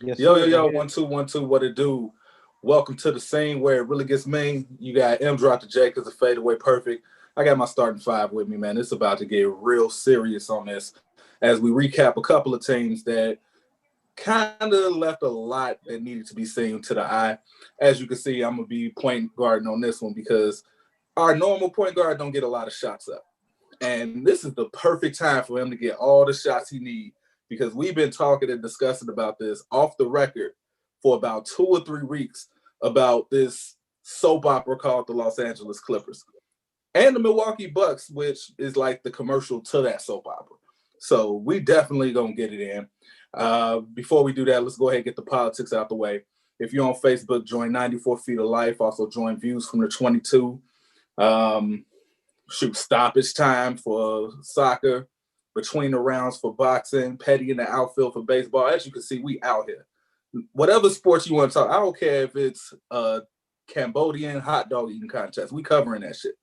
Yes, Yo, yo, sir. Go yo, ahead. 1 2 1 2, what it do? Welcome to the scene where it really gets mean. You got M drop the J because it fade away perfect. I got my starting five with me, man. It's about to get real serious on this as we recap a couple of teams that kind of left a lot that needed to be seen to the eye. As you can see, I'm gonna be point guarding on this one because our normal point guard don't get a lot of shots up. And this is the perfect time for him to get all the shots he needs because we've been talking and discussing about this off the record for about 2 or 3 weeks about this soap opera called the Los Angeles Clippers and the Milwaukee Bucks, which is like the commercial to that soap opera. So we definitely gonna get it in. Before we do that, let's go ahead and get the politics out the way. If you're on Facebook, join 94 Feet of Life. Also join Views from the 22. Um, Stoppage time for soccer, between the rounds for boxing, petty in the outfield for baseball. As you can see, we out here. Whatever sports you want to talk, I don't care if it's a Cambodian hot dog eating contest. We covering that shit.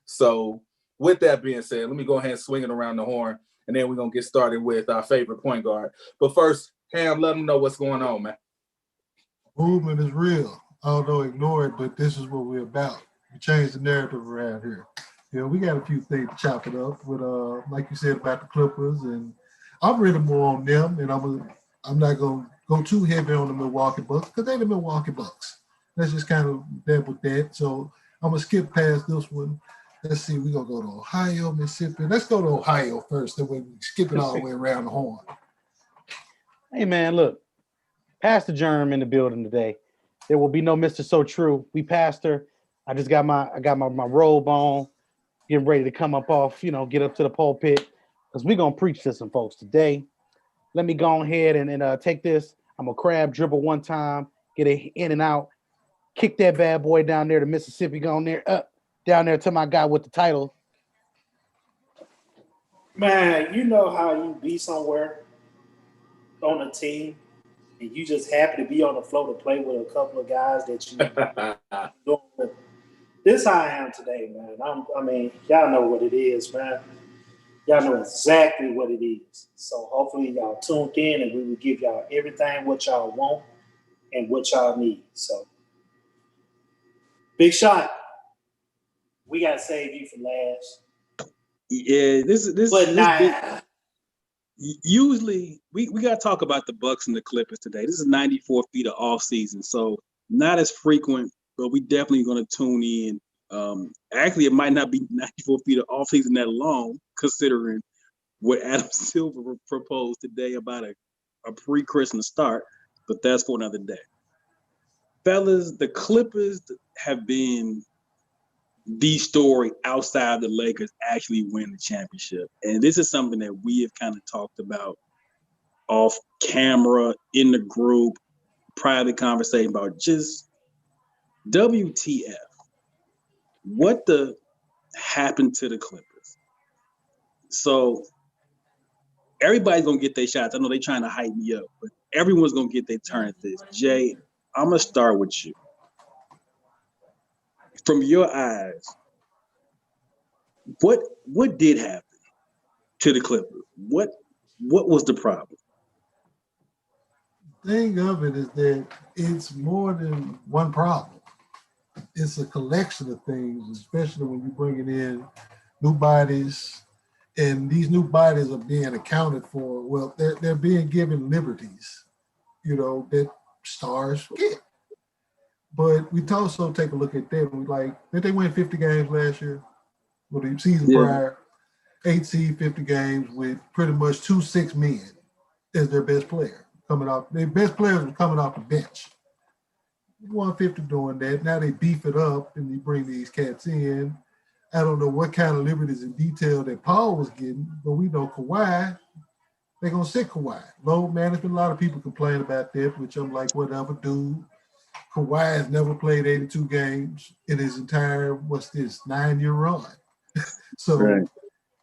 So with that being said, let me go ahead and swing it around the horn, and then we're gonna get started with our favorite point guard. But first, Ham, let them know what's going on, man. Movement is real. Although ignore it, but this is what we're about. We change the narrative around here. We got a few things to chop it up with, like you said about the Clippers, and I'm really more on them, and I'm not gonna go too heavy on the Milwaukee Bucks because they're the Milwaukee Bucks. Let's just kind of deal with that. So I'm gonna skip past this one. Let's see, we're gonna go to Ohio, Mississippi. Let's go to Ohio first, then we skip it all the way around the horn. Hey, man, look, Pastor Germ in the building today. There will be no Mr. So True. We pastor. I just got my robe on, getting ready to come up off, get up to the pulpit because we're gonna preach to some folks today. Let me go ahead and take this. I'm gonna crab dribble one time, get it in and out, kick that bad boy down there to Mississippi, going there up down there to my guy with the title. Man, you know how you be somewhere on a team and you just happy to be on the floor to play with a couple of guys that you doing with. This how I am today, man. I mean, y'all know what it is, man. Y'all know exactly what it is. So hopefully y'all tuned in and we will give y'all everything what y'all want and what y'all need. So, Big Shot, we gotta save you for last. Yeah, But this big. nah. Usually, we got to talk about the Bucks and the Clippers today. This is 94 feet of off season, so not as frequent, but we definitely going to tune in. Actually, it might not be 94 feet of off season that long, considering what Adam Silver proposed today about a pre-Christmas start, but that's for another day. Fellas, the Clippers have been the story outside the Lakers actually win the championship. And this is something that we have kind of talked about off camera, in the group, private conversation about just WTF. What the happened to the Clippers? So everybody's going to get their shots. I know they're trying to hype me up, but everyone's going to get their turn at this. Jay, I'm going to start with you. From your eyes, what did happen to the Clippers? What was the problem? The thing of it is that it's more than one problem. It's a collection of things, especially when you're bringing in new bodies, and these new bodies are being accounted for. Well, they're being given liberties, that stars get. But we also take a look at that. We did they win 50 games last year? Well, the season prior, 8 seed, 50 games with pretty much 2 men as their best player coming off. Their best players were coming off the bench. 150 doing that. Now they beef it up and they bring these cats in. I don't know what kind of liberties and detail that Paul was getting, but we know Kawhi, they're going to sit Kawhi. Load management, a lot of people complain about that, which I'm like, whatever, dude. Kawhi has never played 82 games in his entire, 9-year run. So right.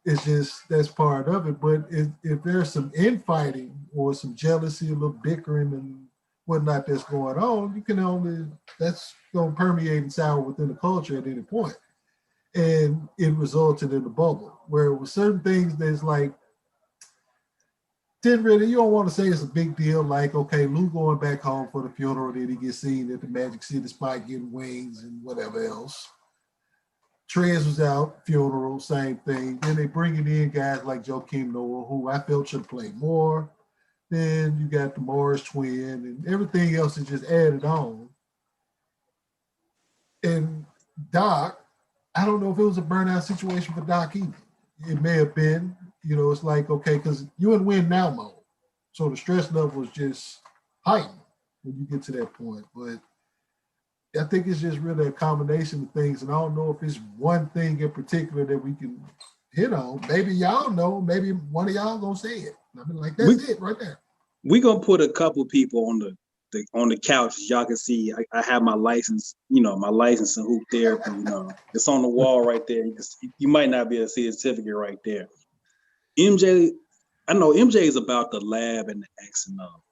It's just, that's part of it. But if there's some infighting or some jealousy, a little bickering and whatnot that's going on, that's going to permeate and sour within the culture at any point. And it resulted in a bubble where with certain things that's like, you don't want to say it's a big deal. Like, okay, Lou going back home for the funeral, then he gets seen at the Magic City spot getting wings and whatever else. Trez was out, funeral, same thing. Then they bringing in guys like Joakim Noah, who I felt should play more. Then you got the Morris twin, and everything else is just added on. And Doc, I don't know if it was a burnout situation for Doc either. It may have been, it's like, okay, because you in win now mode. So the stress level is just heightened when you get to that point. But I think it's just really a combination of things. And I don't know if it's one thing in particular that we can hit on. Maybe y'all know, maybe one of y'all gonna say it. I mean, like, that's it right there. We're gonna put a couple people on the couch. As y'all can see, I have my license, my license in hoop therapy. It's on the wall right there. You might not be able to see the certificate right there. MJ, I know MJ is about the lab and the X and O.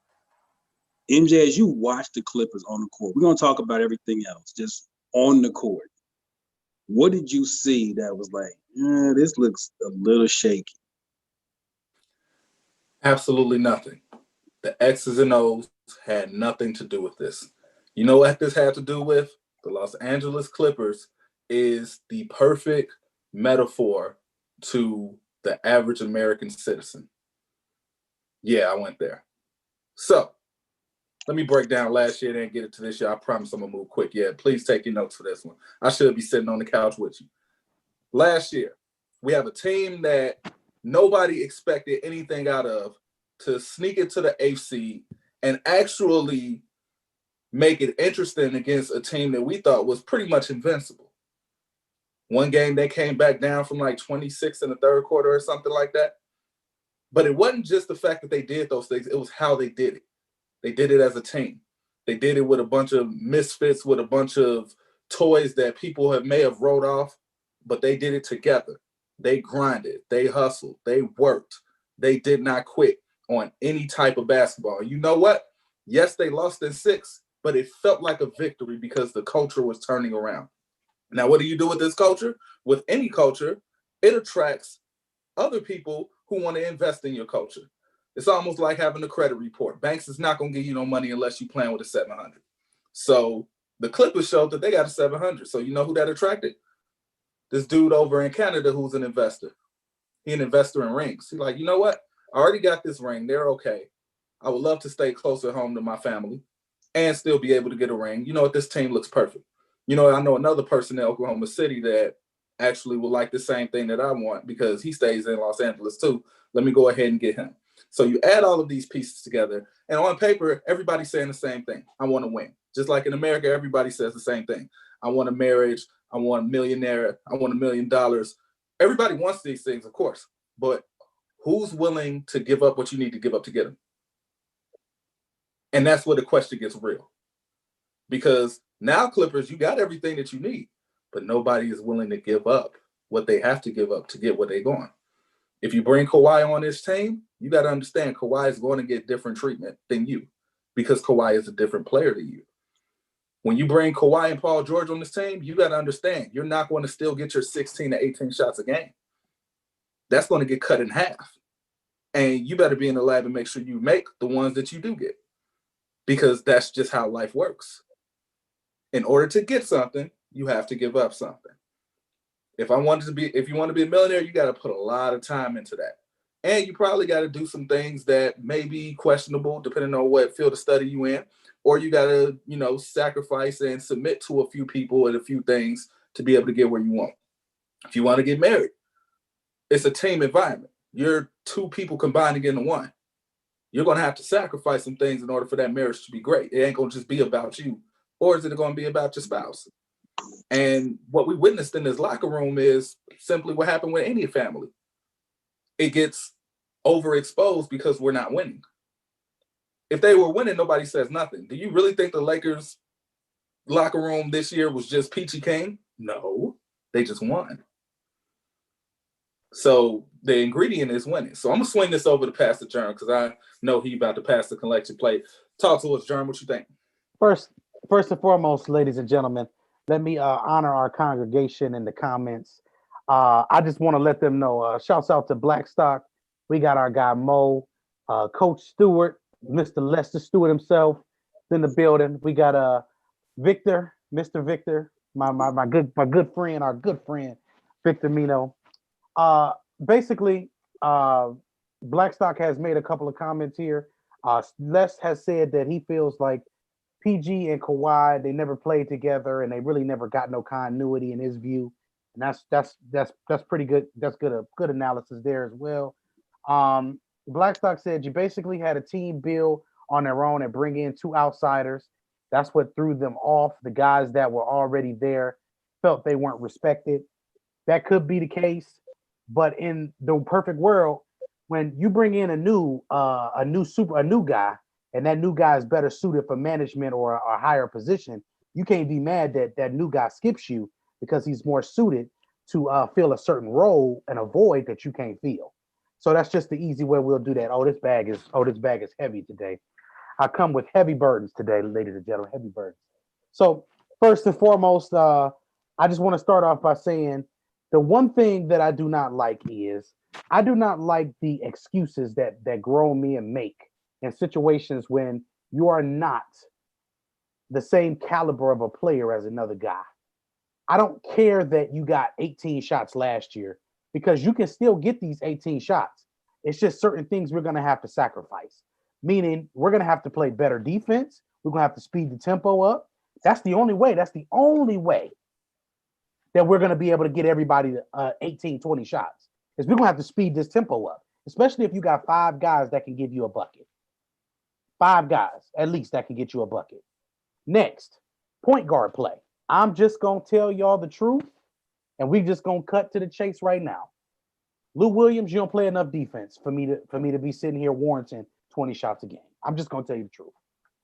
MJ, as you watch the Clippers on the court, we're gonna talk about everything else, just on the court. What did you see that was like, this looks a little shaky? Absolutely nothing. The X's and O's had nothing to do with this. You know what this had to do with? The Los Angeles Clippers is the perfect metaphor to the average American citizen. Yeah, I went there. So let me break down last year and get it to this year. I promise I'm going to move quick. Yeah, please take your notes for this one. I should be sitting on the couch with you. Last year, we have a team that nobody expected anything out of to sneak into the 8th seed and actually make it interesting against a team that we thought was pretty much invincible. One game, they came back down from like 26 in the third quarter or something like that. But it wasn't just the fact that they did those things. It was how they did it. They did it as a team. They did it with a bunch of misfits, with a bunch of toys that people may have wrote off, but they did it together. They grinded. They hustled. They worked. They did not quit on any type of basketball. You know what? Yes, they lost in 6, but it felt like a victory because the culture was turning around. Now, what do you do with this culture? With any culture, it attracts other people who want to invest in your culture. It's almost like having a credit report. Banks is not going to give you no money unless you plan with a 700. So the Clippers showed that they got a 700. So you know who that attracted? This dude over in Canada who's an investor. He's an investor in rings. He's like, you know what? I already got this ring. They're okay. I would love to stay closer home to my family and still be able to get a ring. You know what? This team looks perfect. I know another person in Oklahoma City that actually would like the same thing that I want because he stays in Los Angeles too. Let me go ahead and get him. So you add all of these pieces together, and on paper, everybody's saying the same thing. I want to win. Just like in America, everybody says the same thing. I want a marriage. I want a millionaire. I want $1 million. Everybody wants these things, of course, but who's willing to give up what you need to give up to get them? And that's where the question gets real. Because now, Clippers, you got everything that you need, but nobody is willing to give up what they have to give up to get where they're going. If you bring Kawhi on this team, you got to understand Kawhi is going to get different treatment than you because Kawhi is a different player than you. When you bring Kawhi and Paul George on this team, you got to understand you're not going to still get your 16 to 18 shots a game. That's going to get cut in half. And you better be in the lab and make sure you make the ones that you do get because that's just how life works. In order to get something, you have to give up something. If you want to be a millionaire, you got to put a lot of time into that. And you probably got to do some things that may be questionable depending on what field of study you in. Or you got to, sacrifice and submit to a few people and a few things to be able to get where you want. If you want to get married, it's a team environment. You're 2 people combining into one. You're going to have to sacrifice some things in order for that marriage to be great. It ain't going to just be about you. Or is it going to be about your spouse? And what we witnessed in this locker room is simply what happened with any family. It gets overexposed because we're not winning. If they were winning, nobody says nothing. Do you really think the Lakers locker room this year was just peachy keen? No, they just won. So the ingredient is winning. So I'm going to swing this over to Pastor Jerm because I know he about to pass the collection plate. Talk to us, Jerm. What you think? First and foremost, ladies and gentlemen, let me honor our congregation in the comments. I just want to let them know, shouts out to Blackstock. We got our guy Mo. Coach Stewart, Mr. Lester Stewart himself, is in the building. We got Victor, Mr. Victor, my good friend, our good friend, Victor Mino. Uh, Basically, Blackstock has made a couple of comments here. Les has said that he feels like PG and Kawhi, they never played together and they really never got no continuity in his view. And that's pretty good. That's good analysis there as well. Blackstock said you basically had a team build on their own and bring in two outsiders. That's what threw them off. The guys that were already there felt they weren't respected. That could be the case, but in the perfect world, when you bring in a new guy, and that new guy is better suited for management or a higher position, you can't be mad that that new guy skips you because he's more suited to fill a certain role and a void that you can't fill. So that's just the easy way we'll do that. Oh, this bag is heavy today. I come with heavy burdens today, ladies and gentlemen, heavy burdens. So first and foremost, I just want to start off by saying the one thing that I do not like is I do not like the excuses that grown men make in situations when you are not the same caliber of a player as another guy. I don't care that you got 18 shots last year because you can still get these 18 shots. It's just certain things we're going to have to sacrifice, meaning we're going to have to play better defense. We're going to have to speed the tempo up. That's the only way. That's the only way that we're going to be able to get everybody to 18, 20 shots. Is we're going to have to speed this tempo up, especially if you got five guys that can give you a bucket. Five guys at least that can get you a bucket. Next, point guard play. I'm just going to tell y'all the truth, and we just going to cut to the chase right now. Lou Williams, you don't play enough defense for me to be sitting here warranting 20 shots a game. I'm just going to tell you the truth.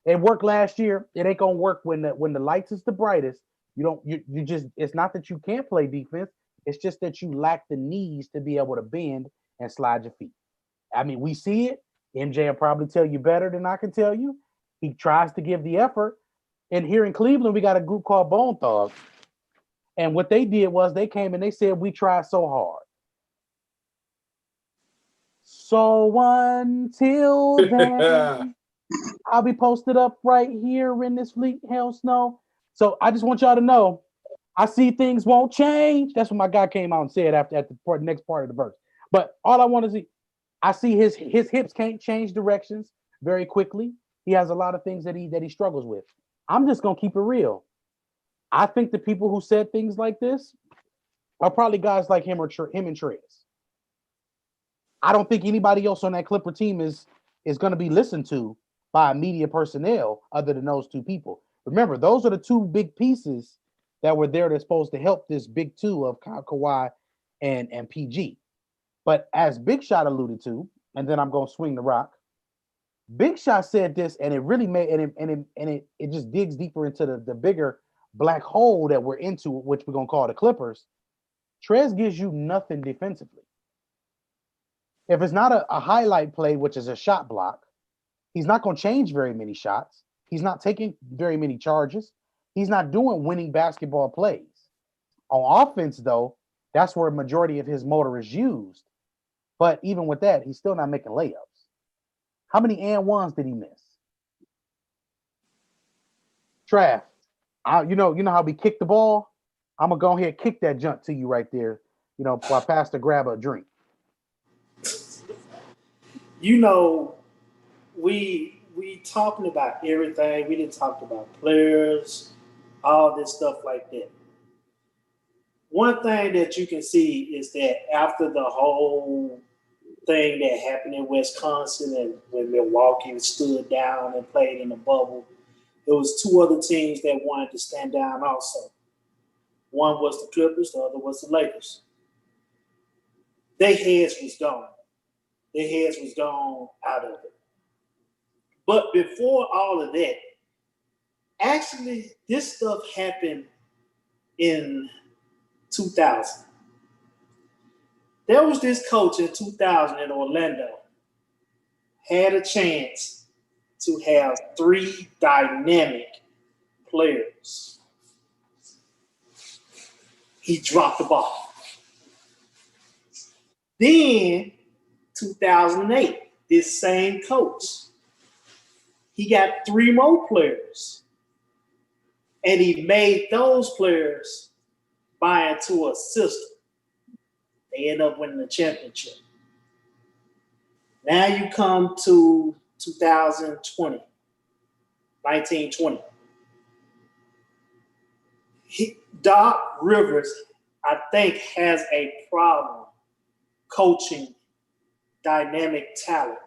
It worked last year. It ain't going to work when the lights is the brightest. You just, it's not that you can't play defense. It's just that you lack the knees to be able to bend and slide your feet. I mean, we see it. MJ will probably tell you better than I can tell you. He tries to give the effort. And here in Cleveland, we got a group called Bone Thugs. And what they did was they came and they said, we tried so hard. So until then, I'll be posted up right here in this Fleet Hell Snow. So I just want y'all to know, I see things won't change. That's what my guy came out and said at the next part of the verse. But all I want to see, I see his hips can't change directions very quickly. He has a lot of things that he struggles with. I'm just gonna keep it real. I think the people who said things like this are probably guys like him and Trez. I don't think anybody else on that Clipper team is going to be listened to by media personnel other than those two people. Remember, those are the two big pieces that were there that's supposed to help this big two of Kawhi and PG. But as Big Shot alluded to, and then I'm going to swing the rock. Big Shot said this, and it really made it just digs deeper into the bigger black hole that we're into, which we're going to call the Clippers. Trez gives you nothing defensively. If it's not a highlight play, which is a shot block, he's not going to change very many shots. He's not taking very many charges. He's not doing winning basketball plays. On offense, though, that's where a majority of his motor is used. But even with that, he's still not making layups. How many and ones did he miss? Trav, you know how we kick the ball? I'm going to go ahead and kick that junk to you right there, while Pastor grab a drink. We talking about everything. We didn't talk about players, all this stuff like that. One thing that you can see is that after the whole thing that happened in Wisconsin and when Milwaukee stood down and played in the bubble, there was two other teams that wanted to stand down also. One was the Clippers, the other was the Lakers. Their heads was gone. Their heads was gone out of it. But before all of that, actually, this stuff happened in 2000. There was this coach in 2000 in Orlando, had a chance to have three dynamic players. He dropped the ball. Then, 2008, this same coach, he got 3 more players, and he made those players buy into a system. They end up winning the championship. Now you come to 2020, 1920. Doc Rivers, I think, has a problem coaching dynamic talent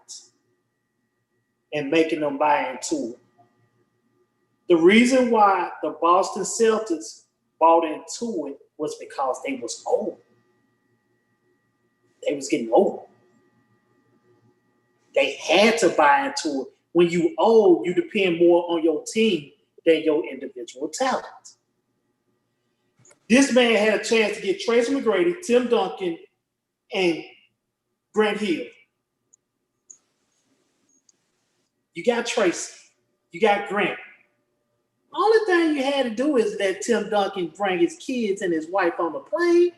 and making them buy into it. The reason why the Boston Celtics bought into it was because they was old. They was getting old. They had to buy into it. When you old, you depend more on your team than your individual talent. This man had a chance to get Tracy McGrady, Tim Duncan, and Grant Hill. You got Tracy. You got Grant. Only thing you had to do is let Tim Duncan bring his kids and his wife on the plane,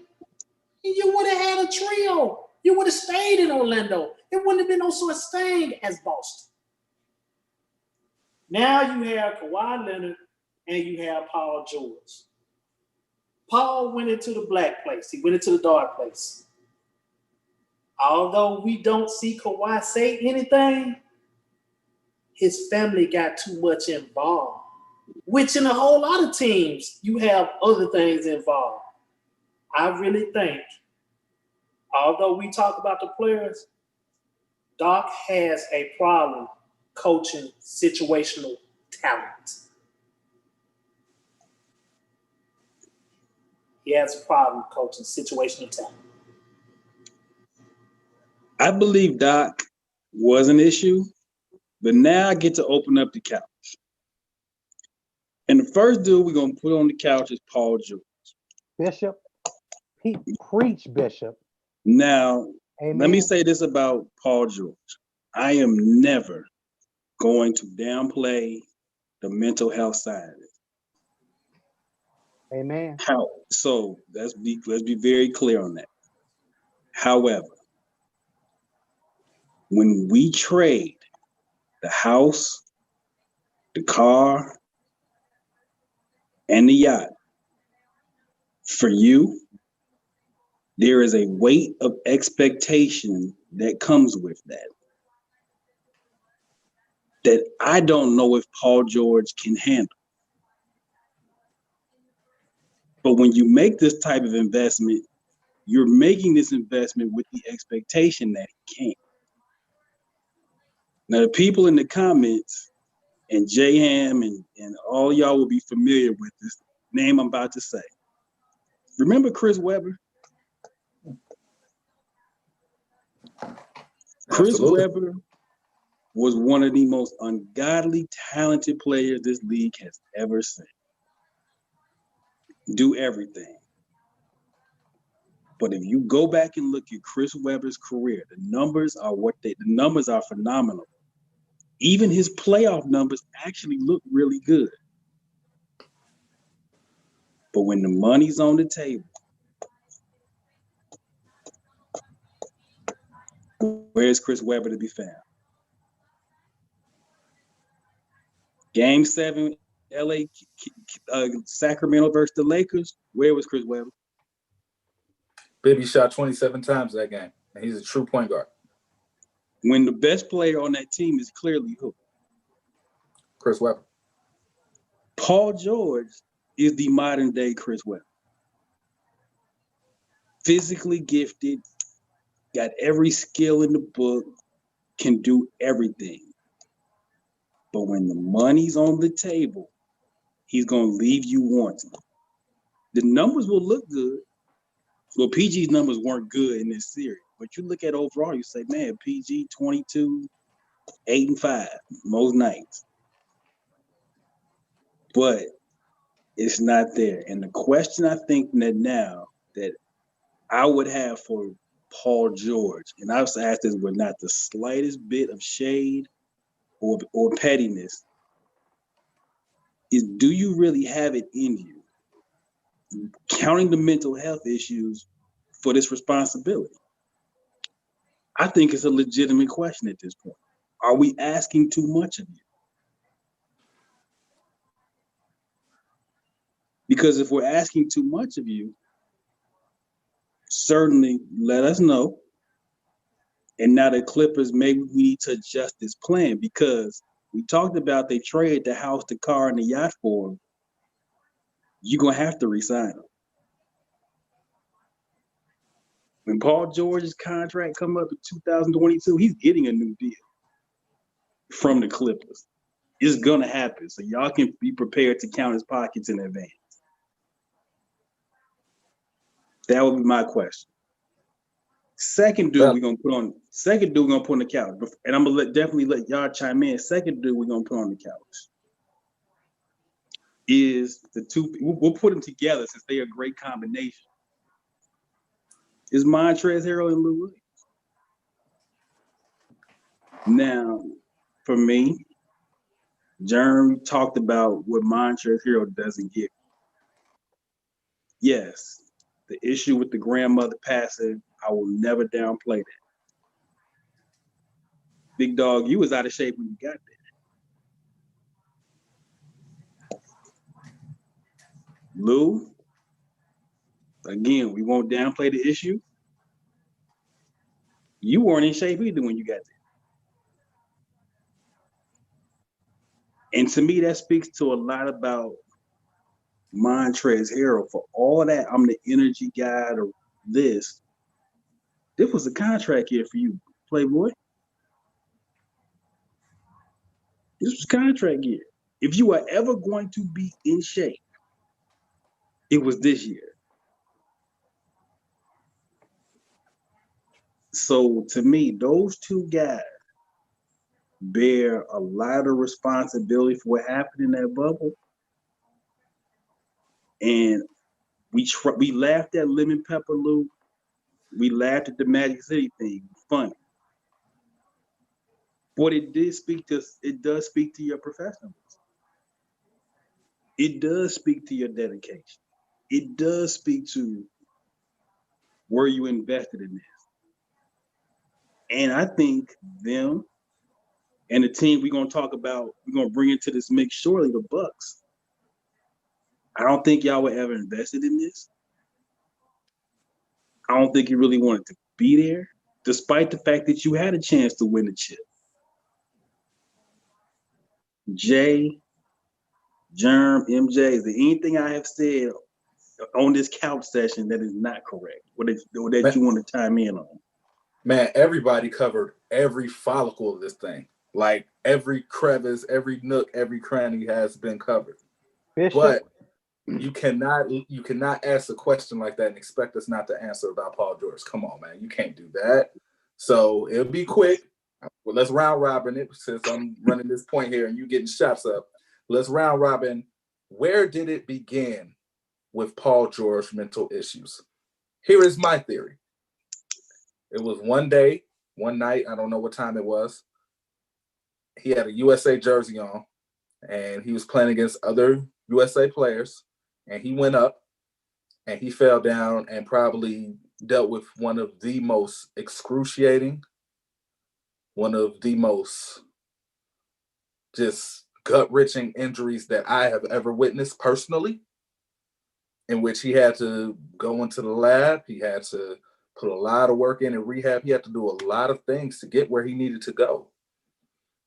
and you would have had a trio. You would have stayed in Orlando. It wouldn't have been no such thing as Boston. Now you have Kawhi Leonard and you have Paul George. Paul went into the black place. He went into the dark place. Although we don't see Kawhi say anything, his family got too much involved, which in a whole lot of teams, you have other things involved. I really think, although we talk about the players, Doc has a problem coaching situational talent. He has a problem coaching situational talent. I believe Doc was an issue, but now I get to open up the couch. And the first dude we're going to put on the couch is Paul George. Bishop, he preach, Bishop. Now, Amen. Let me say this about Paul George. I am never going to downplay the mental health side of it. Amen. So let's be very clear on that. However, when we trade the house, the car, and the yacht for you, there is a weight of expectation that comes with that I don't know if Paul George can handle. But when you make this type of investment, you're making this investment with the expectation that he can. Now, the people in the comments, and J-Ham and all y'all will be familiar with this name I'm about to say. Remember Chris Webber? Chris Webber was one of the most ungodly talented players this league has ever seen. Do everything. But if you go back and look at Chris Webber's career, the numbers are phenomenal. Even his playoff numbers actually look really good. But when the money's on the table, where's Chris Webber to be found? Game 7, LA, Sacramento versus the Lakers, where was Chris Webber? Baby shot 27 times that game, and he's a true point guard. When the best player on that team is clearly who? Chris Webber. Paul George is the modern day Chris Webber. Physically gifted, got every skill in the book, can do everything. But when the money's on the table, he's going to leave you wanting. The numbers will look good. Well, PG's numbers weren't good in this series. But you look at overall, you say, man, PG 22, 8-5 most nights. But it's not there. And the question I think that now that I would have for Paul George, and I was asked this with not the slightest bit of shade or pettiness, is do you really have it in you? Counting the mental health issues for this responsibility. I think it's a legitimate question at this point. Are we asking too much of you? Because if we're asking too much of you, certainly let us know. And now the Clippers, maybe we need to adjust this plan, because we talked about they traded the house, the car, and the yacht for him. You're going to have to resign him. When Paul George's contract come up in 2022, he's getting a new deal from the Clippers. It's going to happen. So y'all can be prepared to count his pockets in advance. That would be my question. Second dude we're gonna put on the couch, and I'm gonna definitely let y'all chime in. Second dude we're gonna put on the couch is the two. We'll put them together since they are a great combination. Is Montrezl Harrell and Lou Williams? Now, for me, Jeremy talked about what Montrezl Harrell doesn't get. Yes, the issue with the grandmother passing, I will never downplay that. Big dog, you was out of shape when you got there. Lou, again, we won't downplay the issue. You weren't in shape either when you got there. And to me, that speaks to a lot about Montrezl Harrell. For all that, I'm the energy guy or this. This was a contract year for you, Playboy. This was contract year. If you were ever going to be in shape, it was this year. So to me, those two guys bear a lot of responsibility for what happened in that bubble. And we laughed at Lemon Pepper Lou. We laughed at the Magic City thing. Funny. But it does speak to your professionalism. It does speak to your dedication. It does speak to where you invested in this. And I think them and the team we're going to bring into this mix shortly, the Bucks. I don't think y'all were ever invested in this. I don't think you really wanted to be there, despite the fact that you had a chance to win the chip. Jay, Germ, MJ, is there anything I have said on this couch session that is not correct, or that you want to chime in on? Man, everybody covered every follicle of this thing. Like every crevice, every nook, every cranny has been covered. Bishop. But you cannot ask a question like that and expect us not to answer about Paul George. Come on, man. You can't do that. So it'll be quick. Well, let's round robin it, since I'm running this point here and you getting shots up. Let's round robin. Where did it begin with Paul George mental issues? Here is my theory. It was one day, one night, I don't know what time it was. He had a USA jersey on, and he was playing against other USA players, and he went up, and he fell down and probably dealt with one of the most excruciating, one of the most just gut-wrenching injuries that I have ever witnessed personally, in which he had to go into the lab. He had to put a lot of work in rehab. He had to do a lot of things to get where he needed to go.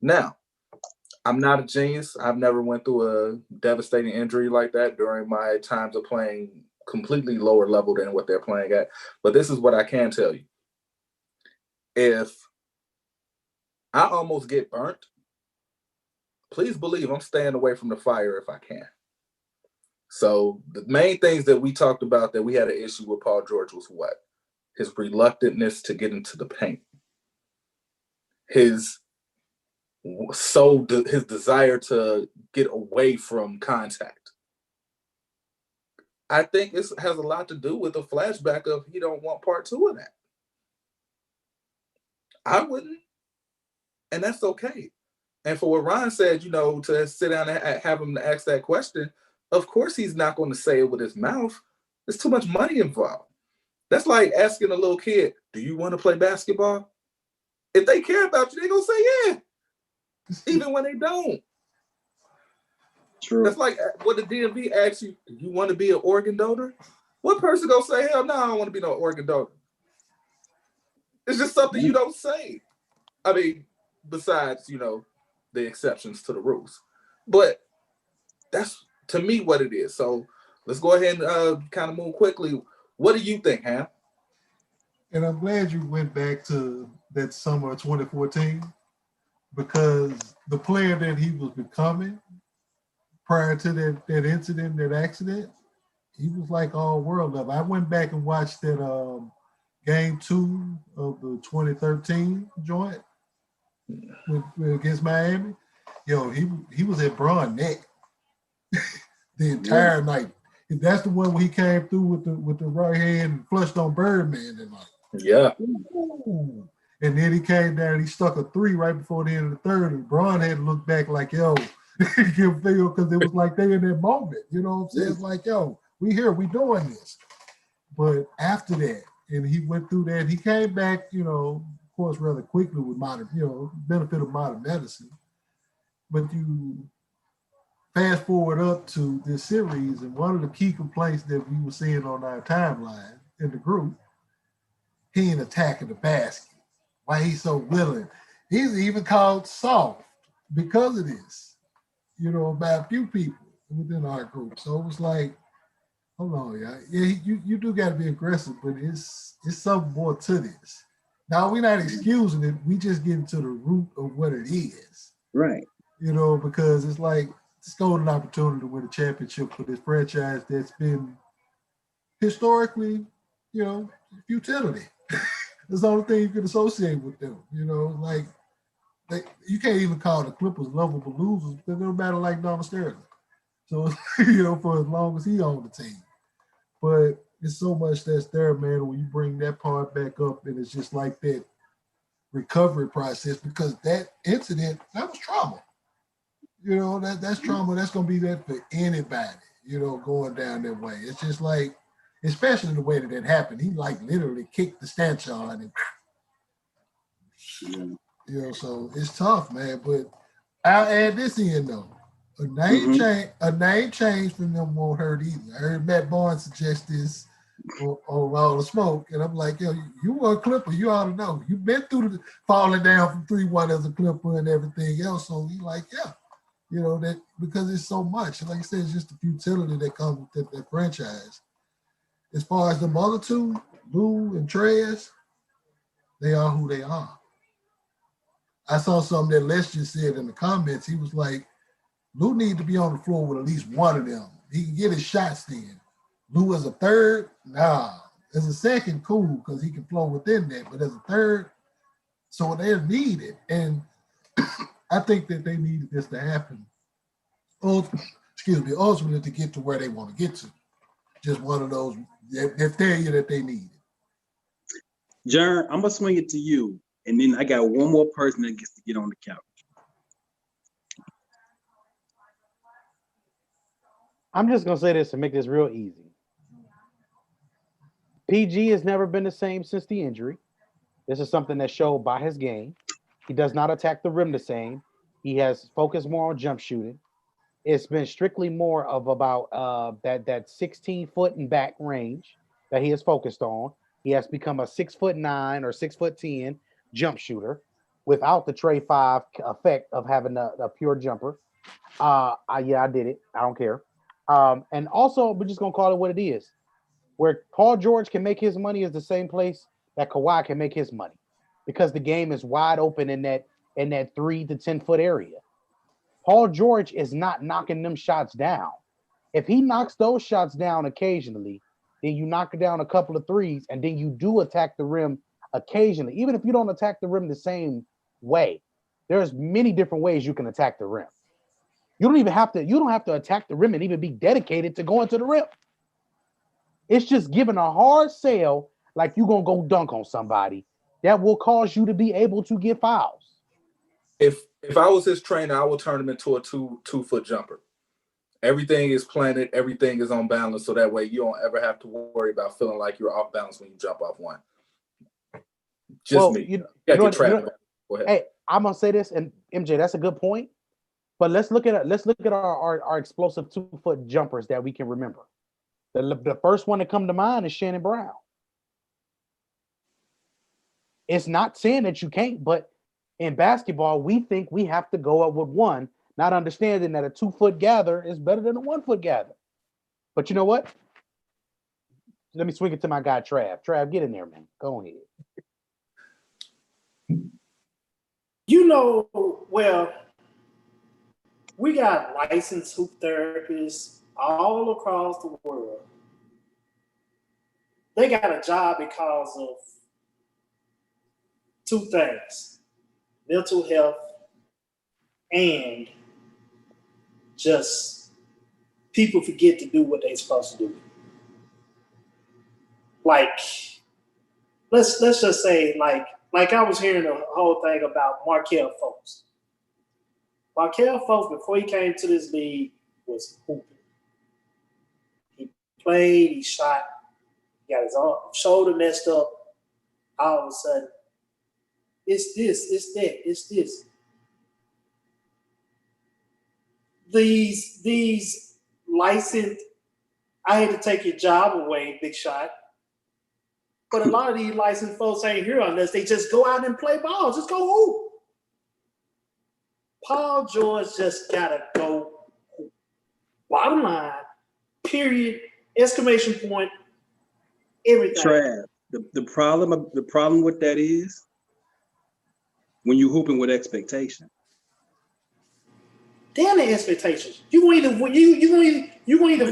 Now, I'm not a genius. I've never went through a devastating injury like that during my times of playing completely lower level than what they're playing at. But this is what I can tell you. If I almost get burnt, please believe I'm staying away from the fire if I can. So the main things that we talked about that we had an issue with Paul George was what? His reluctantness to get into the paint. His desire to get away from contact. I think it has a lot to do with a flashback of he don't want part two of that. I wouldn't. And that's okay. And for what Ron said, to sit down and have him to ask that question, of course he's not going to say it with his mouth. There's too much money involved. That's like asking a little kid, do you want to play basketball? if they care about you, they're gonna say yeah, even when they don't. True. That's like what the DMV asks you, do you want to be an organ donor? What person gonna say, hell no, I don't want to be no organ donor? It's just something you don't say. I mean, besides, the exceptions to the rules. But that's, to me, what it is. So let's go ahead and kind of move quickly. What do you think, Ham? And I'm glad you went back to that summer of 2014, because the player that he was becoming prior to that incident, that accident, he was like all world level. I went back and watched that game 2 of the 2013 joint against Miami. Yo, he was at Braun neck the entire night. If that's the one where he came through with the right hand and flushed on Birdman and like, yeah. Ooh. And then he came down and he stuck a 3 right before the end of the third, and Braun had to look back like, yo, give feel, because it was like they in that moment. You know what I'm saying? It's like, yo, we here, we doing this. But after that, and he went through that, he came back, of course, rather quickly with modern, benefit of modern medicine. But you fast forward up to this series, and one of the key complaints that we were seeing on our timeline in the group, he ain't attacking the basket. Why he's so willing? He's even called soft because of this, by a few people within our group. So it was like, hold on, yeah, you do got to be aggressive, but it's something more to this. Now, we're not excusing it. We just getting to the root of what it is. Right. Because it's like, it's golden opportunity to win a championship for this franchise that's been historically, futility. That's the only thing you can associate with them. Like, you can't even call the Clippers lovable losers because they don't matter like Donald Sterling. So, for as long as he on the team. But it's so much that's there, man, when you bring that part back up, and it's just like that recovery process, because that incident, that was trauma. That's trauma. That's going to be that for anybody, going down that way. It's just like, especially the way that it happened. He like literally kicked the stanch on and, so it's tough, man. But I'll add this in though. A name change from them won't hurt either. I heard Matt Barnes suggest this on All the Smoke, and I'm like, yo, you were a Clipper, you ought to know. You've been through the falling down from 3-1 as a Clipper and everything else. So he like, yeah. That because it's so much. Like I said, it's just the futility that comes with that franchise. As far as the other two, Lou and Trez, they are who they are. I saw something that Les just said in the comments. He was like, Lou need to be on the floor with at least one of them. He can get his shots then. Lou as a third, nah. As a second, cool, because he can flow within that. But as a third, so they're needed. And I think that they needed this to happen. Ultimately to get to where they want to get to. Just one of those that failure that they needed. Jern, I'm gonna swing it to you, and then I got one more person that gets to get on the couch. I'm just gonna say this to make this real easy. PG has never been the same since the injury. This is something that's showed by his game. He does not attack the rim the same. He has focused more on jump shooting. It's been strictly more of about that 16-foot and back range that he has focused on. He has become a 6'9" or 6'10" jump shooter without the Trey 5 effect of having a pure jumper. I did it. I don't care. And also, we're just gonna call it what it is. Where Paul George can make his money is the same place that Kawhi can make his money, because the game is wide open in that 3 to 10 foot area. Paul George is not knocking them shots down. If he knocks those shots down occasionally, then you knock down a couple of threes, and then you do attack the rim occasionally. Even if you don't attack the rim the same way, there's many different ways you can attack the rim. You don't have to attack the rim and even be dedicated to going to the rim. It's just giving a hard sell like you're going to go dunk on somebody that will cause you to be able to get fouls. If I was his trainer, I would turn him into a 2-foot jumper. Everything is planted, everything is on balance, so that way you don't ever have to worry about feeling like you're off balance when you jump off one. Just me. Go ahead. Hey, I'm gonna say this, and MJ, that's a good point. But let's look at our explosive 2-foot jumpers that we can remember. The first one to come to mind is Shannon Brown. It's not saying that you can't, but in basketball, we think we have to go up with one, not understanding that a 2-foot gather is better than a 1-foot gather. But you know what? Let me swing it to my guy Trav. Trav, get in there, man. Go ahead. You know, well, we got licensed hoop therapists all across the world. They got a job because of two things: mental health and just people forget to do what they're supposed to do. Like, let's just say, like I was hearing the whole thing about Markelle Fultz. Markelle Fultz, before he came to this league, was hooping. He played, he shot, he got his arm, shoulder messed up. All of a sudden, it's this, it's that, it's this. These licensed, I had to take your job away, Big Shot. But a lot of these licensed folks ain't here unless they just go out and play ball. Just go hoop. Paul George just gotta go hoop. Bottom line, period, exclamation point, everything. Trav, the problem with that is when you hooping with expectation. Damn the expectations. You gonna either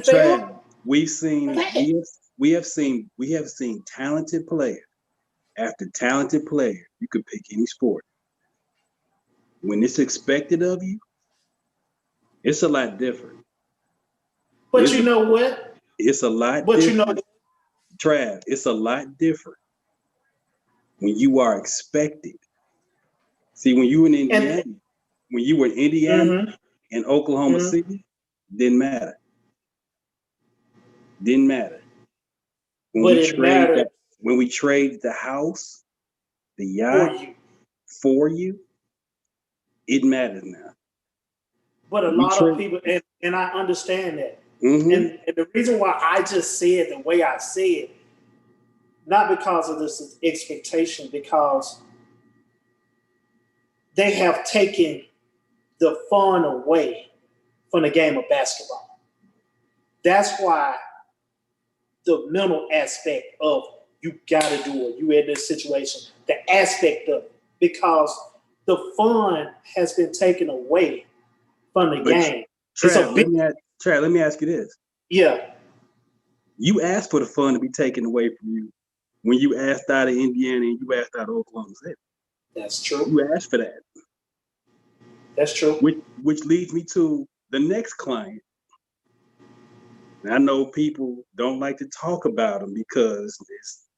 fail. Trav, we have seen talented player after talented player. You could pick any sport. When it's expected of you, it's a lot different. But you know what? It's a lot but different. You know, Trav, it's a lot different when you are expected. See, when you were in Indiana, mm-hmm. and Oklahoma mm-hmm. City, didn't matter. Didn't matter. When we trade the house, the yacht for you, it matters now. But a lot of people, and I understand that. Mm-hmm. And the reason why I just said the way I said, not because of this expectation, because they have taken the fun away from the game of basketball. That's why the mental aspect of you gotta do it, you in this situation, the aspect of it, because the fun has been taken away from the game. Trav, let me ask you this. Yeah. You asked for the fun to be taken away from you when you asked out of Indiana and you asked out of Oklahoma City. That's true. You asked for that. That's true. Which leads me to the next client. And I know people don't like to talk about him because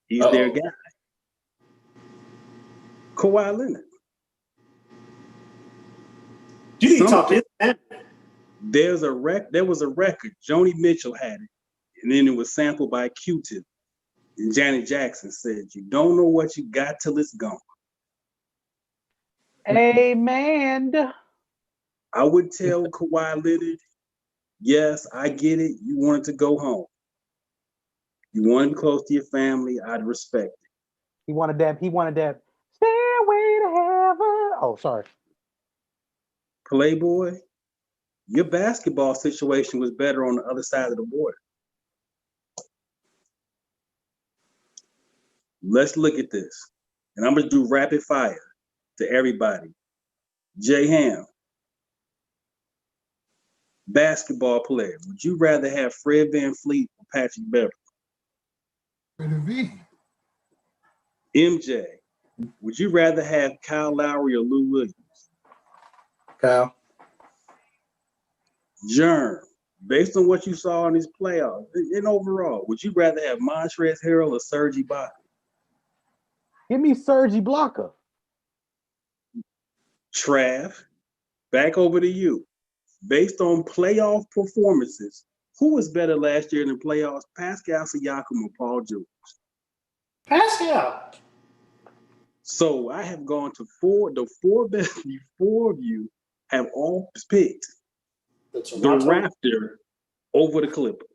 he's their guy. Kawhi Leonard. You need to talk to him. There was a record. Joni Mitchell had it, and then it was sampled by Q-Tip. And Janet Jackson said, "You don't know what you got till it's gone." Amen. I would tell Kawhi Leonard, yes, I get it. You wanted to go home. You wanted to be close to your family. I'd respect it. He wanted that. Stairway to heaven. Oh, sorry. Playboy, your basketball situation was better on the other side of the border. Let's look at this. And I'm going to do rapid fire to everybody. J Ham, basketball player. Would you rather have Fred VanVleet or Patrick Beverly? Freddie V. MJ, would you rather have Kyle Lowry or Lou Williams? Kyle. Germ, based on what you saw in these playoffs, and overall, would you rather have Montrezl Harrell or Serge Ibaka? Give me Serge Ibaka. Trav, back over to you. Based on playoff performances, who was better last year in the playoffs, Pascal Siakam or Paul George? Pascal. So I have gone to the four best. The four of you have all picked The the Toronto. Raptor over the Clipper.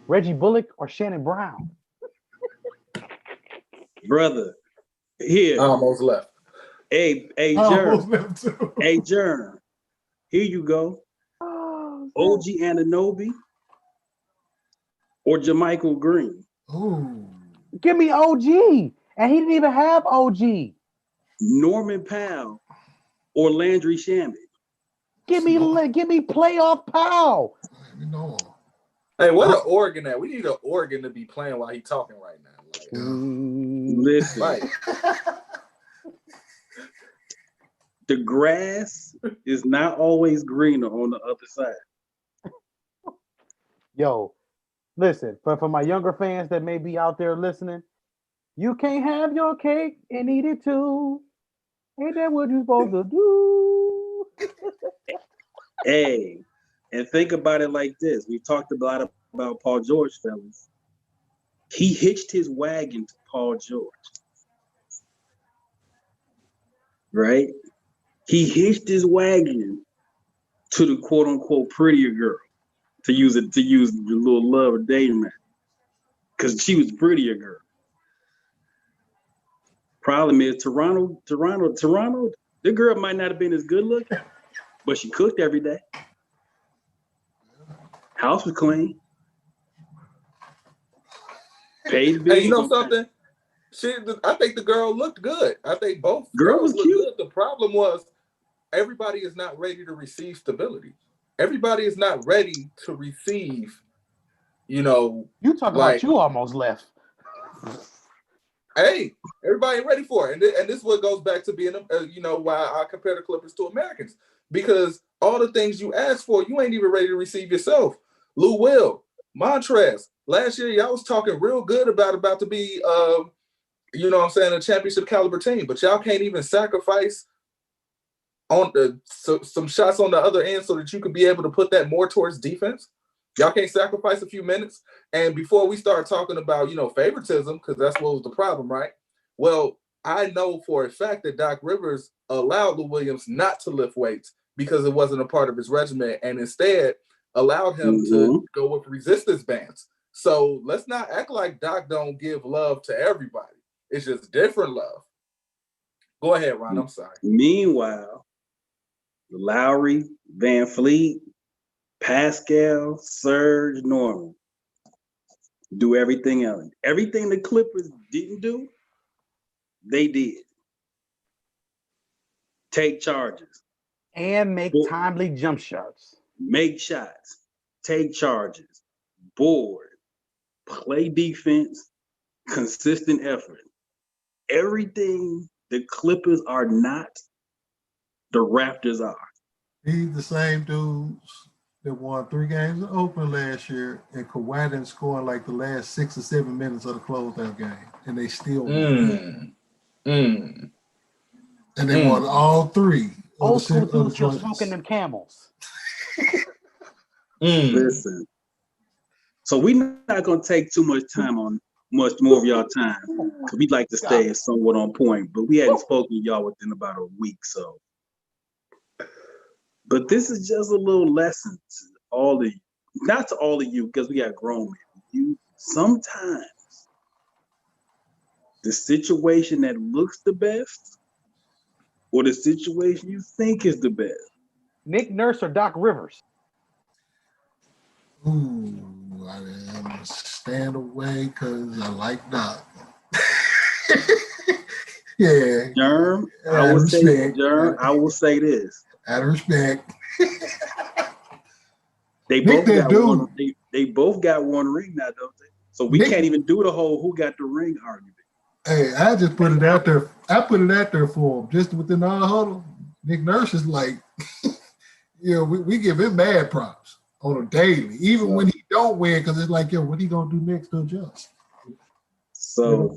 Reggie Bullock or Shannon Brown? Brother, I here, almost left. hey, I almost Jerm, left too. hey, Jerm, here you go. Oh, OG Anunoby or Jermichael Green. Ooh. give me OG, and he didn't even have OG. Norman Powell or Landry Shamet. Give me playoff Powell. Let me know. Hey, what an organ at? We need an organ to be playing while he's talking right now. Listen, Like, the grass is not always greener on the other side. Yo, listen, for my younger fans that may be out there listening, you can't have your cake and eat it too. Ain't that what you supposed to do? Hey, and think about it like this. We talked a lot about Paul George, fellas. He hitched his wagon to Paul George. Right? He hitched his wagon to the quote unquote prettier girl, to use the little love of Dame, because she was the prettier girl. Problem is Toronto, the girl might not have been as good looking, but she cooked every day. House was clean. Paid bills. hey, you know something? I think the girl looked good. I think both girls looked good. The problem was everybody is not ready to receive stability. Everybody is not ready to receive, You talk about you almost left. Hey, everybody ain't ready for it. And this is what goes back to being, why I compare the Clippers to Americans. Because all the things you ask for, you ain't even ready to receive yourself. Lou Will, Montrez. Last year, y'all was talking real good about to be, a championship caliber team. But y'all can't even sacrifice on some shots on the other end so that you could be able to put that more towards defense. Y'all can't sacrifice a few minutes. And before we start talking about, favoritism, because that's what was the problem, right? Well, I know for a fact that Doc Rivers allowed Lou Williams not to lift weights because it wasn't a part of his regimen, and instead allowed him to go with resistance bands. So let's not act like Doc don't give love to everybody. It's just different love. Go ahead, Ron. I'm sorry. Meanwhile, Lowry, Van Fleet, Pascal, Serge, Norman do everything else. Everything the Clippers didn't do, they did. Take charges. And make timely jump shots. Make shots. Take charges. Board. Play defense. Consistent effort. Everything the Clippers are not, the Raptors are. He's the same dudes that won 3 games in Oakland last year, and Kawhi didn't score in like the last 6 or 7 minutes of the closeout game, and they still won. And they won all 3. Old school dudes still smoking them Camels. Listen. So we're not going to take too much time on much more of y'all time, because we'd like to stay somewhat on point, but we hadn't spoken to y'all within about a week, so. But this is just a little lesson to all of you. Not to all of you, because we got grown men. You sometimes the situation that looks the best or the situation you think is the best. Nick Nurse or Doc Rivers? Ooh, I'm gonna stand away because I like Doc. Yeah. Germ, I will say this. Out of respect. They both got one ring now, don't they? So we can't even do the whole who got the ring argument. Hey, I just put it out there. I put it out there for him. Just within our huddle, Nick Nurse is like, we give him mad props on a daily, even when he don't win, because it's like, what he gonna do next to adjust? So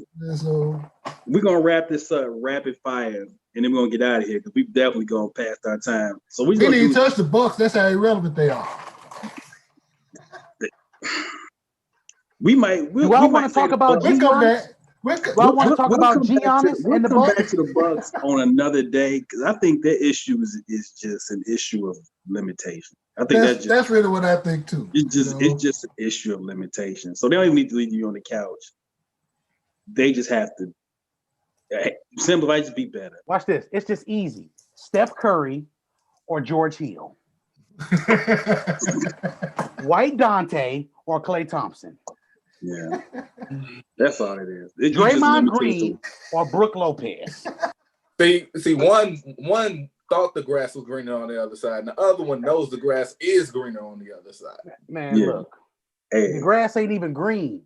we're gonna wrap this up rapid fire, and then we're gonna get out of here because we've definitely gone past our time. So we didn't even touch the Bucks. That's how irrelevant they are. We might talk about We'll come back. Do I want to talk about Giannis we'll and the come back Bucks? to the Bucks on another day because I think that issue is just an issue of limitation. I think that's really what I think too. It's just an issue of limitation. So they don't even need to leave you on the couch. They just have to simplify, just be better. Watch this. It's just easy. Steph Curry or George Hill. White Dante or Klay Thompson. Yeah, that's all it is. It's Draymond Green or Brooke Lopez. See, one thought the grass was greener on the other side, and the other one knows the grass is greener on the other side. Man, look, the grass ain't even green.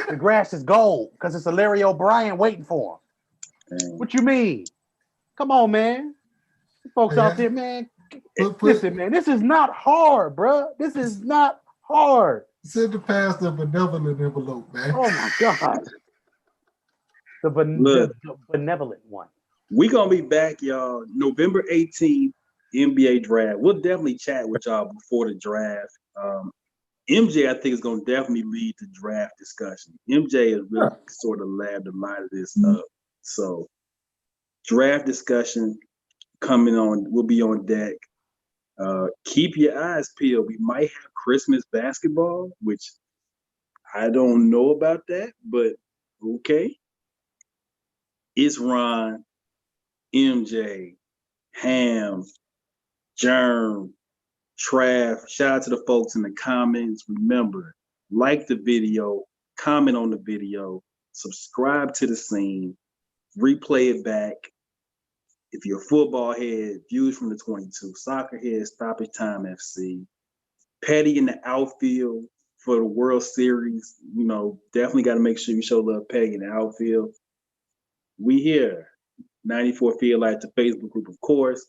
The grass is gold because it's a Larry O'Brien waiting for him. What you mean? Come on, man. Folks out there, man. Listen, man, this is not hard, bro. This is not hard. Send the past the benevolent envelope, man. Oh my God. The benevolent one. We're going to be back, y'all, November 18th, NBA draft. We'll definitely chat with y'all before the draft. MJ, I think, is going to definitely lead the draft discussion. MJ has really sort of labbed a lot of this up. So, draft discussion coming on, will be on deck. Keep your eyes peeled. We might have Christmas basketball, which I don't know about that, but okay. It's Ron, MJ, Ham, Germ, Trav. Shout out to the folks in the comments. Remember, like the video, comment on the video, subscribe to the scene, replay it back. If you're a football head, views from the 22. Soccer head, Stoppage Time FC. Petty in the outfield for the World Series. You know, definitely got to make sure you show love Petty in the outfield. We here. 94 Feel Like the Facebook group, of course.